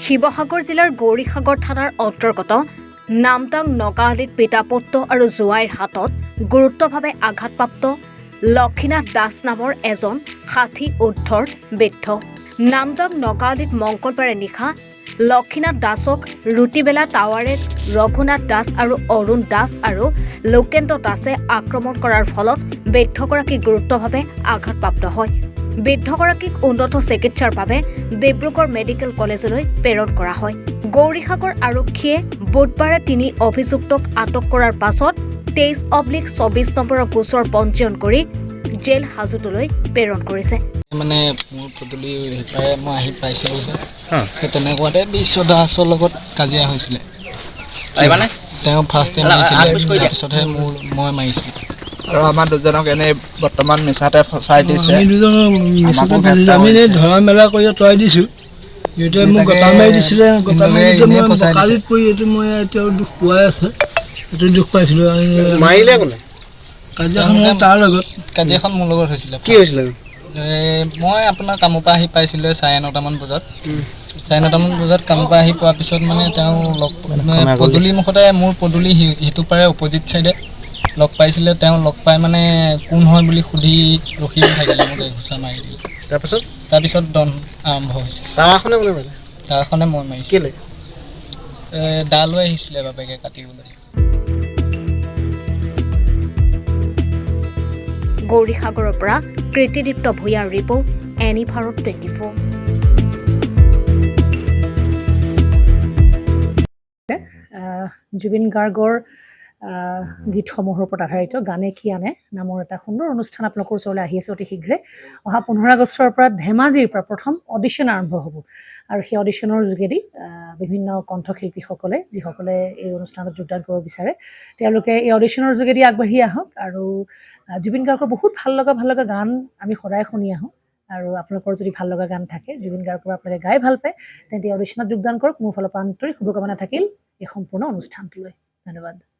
শিৱসাগৰ জিলাৰ গৌৰীসাগৰ থানাৰ অন্তৰ্গত নামদাং নগাআলিত পিতা পুত্ৰ আৰু জোৱাইৰ হাতত গুৰুত্বভাৱে আঘাতপ্ৰাপ্ত লক্ষীনাথ দাস নামৰ এজন ৬০ ঊৰ্ধৰ বৃদ্ধ। নামদাং নগাআলিত মঙলবাৰে নিশা লক্ষীনাথ দাসক ৰুটিবেলা টাৱাৰে ৰঘুনাথ দাস আৰু অৰুণ দাস আৰু লোকেন্দ্ৰ দাসে আক্ৰমণ কৰাৰ ফলত বৃদ্ধগৰাকী গুৰুত্বভাৱে আঘাতপ্ৰাপ্ত হয়। বৃদ্ধগৰাকীক উন্নত চিকিৎসাৰ বাবে ডিব্ৰুগড় মেডিকেল কলেজলৈ প্ৰেৰণ কৰা হয়। গৌৰীসাগৰ আৰক্ষীয়ে বুধবাৰে ৩ অভিযুক্তক আটক কৰাৰ পাছত ২৩/২৪ নম্বৰৰ গোচৰ পঞ্জীয়ন কৰি জেল হাজতলৈ প্ৰেৰণ কৰিছে। মানে মোৰ পদূলি সিপাৰে মই আহি পাইছিলোঁ যে তেনেকুৱাতে বিশ্ব দাসৰ লগত কাজিয়া হৈছিলে। তেওঁ ফাৰ্ষ্ট টাইম মাৰিছিলে, তাৰপিছতহে মই মাৰিছিলোঁ। আৰু আমাৰ দুজনক এনেই বৰ্তমান মিছাতে ফচাই দিছে। আমি দুজনক মিছাতে ফাঁচি আমি ধৰা মেলা কৰি তৰাই দিছোঁ। এতিয়া মোক গটা মাৰি দিছিলে, গটা মাৰি মই কালিত পৰি এইটো মই এতিয়াও দুখ পোৱাই আছে। এইটো দুখ পাইছিলোঁ। মাৰিলে কোনে? কাজিয়াখন তাৰ লগত। কাজিয়াখন মোৰ লগত হৈছিলে। কি হৈছিলে? মই আপোনাৰ কামৰ পৰা আহি পাইছিলোঁ 9:30মান বজাত। 9:30মান বজাত কামৰ পৰা আহি পোৱাৰ পিছত মানে তেওঁ পদূলি মুখতে মোৰ পদূলি সিটো পাৰে অপজিট চাইডে লগ পাইছিলে। তেওঁ লগ পাই মানে কোন হয় বুলি সুধি ৰখি থাকিলে, মোক ঘোচা মাৰি দিলে। তাৰপিছত দন আৰম্ভ হৈছে। টাৱাখনে কোনে মাৰিলে? টাৱাখনে মই মাৰিছোঁ। কেলে? দা লৈ আহিছিলে বাপেকে কাটিবলৈ। গৌৰীসাগৰৰ পৰা কৃতিদীপ্ত ভূঞাৰ ৰিপৰ্ট, এনি ভাৰত 24। জুবিন গাৰ্গৰ গীতসমূহৰ ওপৰত আধাৰিত গানে কি আনে নামৰ এটা সুন্দৰ অনুষ্ঠান আপোনালোকৰ ওচৰলৈ আহি আছে অতি শীঘ্ৰে। অহা 15 আগষ্টৰ পৰা ধেমাজিৰ পৰা প্ৰথম অডিশ্যন আৰম্ভ হ'ব আৰু সেই অডিশ্যনৰ যোগেদি বিভিন্ন কণ্ঠশিল্পীসকলে যিসকলে এই অনুষ্ঠানত যোগদান কৰিব বিচাৰে তেওঁলোকে এই অডিশ্যনৰ যোগেদি আগবাঢ়ি আহক আৰু জুবিন গাৰ্গৰ বহুত ভাল লগা গান আমি সদায় শুনি আহোঁ। আৰু আপোনালোকৰ যদি ভাল লগা গান থাকে জুবিন গাৰ্গৰ আপোনালোকে গাই ভাল পায় তেন্তে অডিশ্যনত যোগদান কৰক। মোৰ ফালৰ পৰা আন্তৰিক শুভকামনা থাকিল এই সম্পূৰ্ণ অনুষ্ঠানটোলৈ। ধন্যবাদ।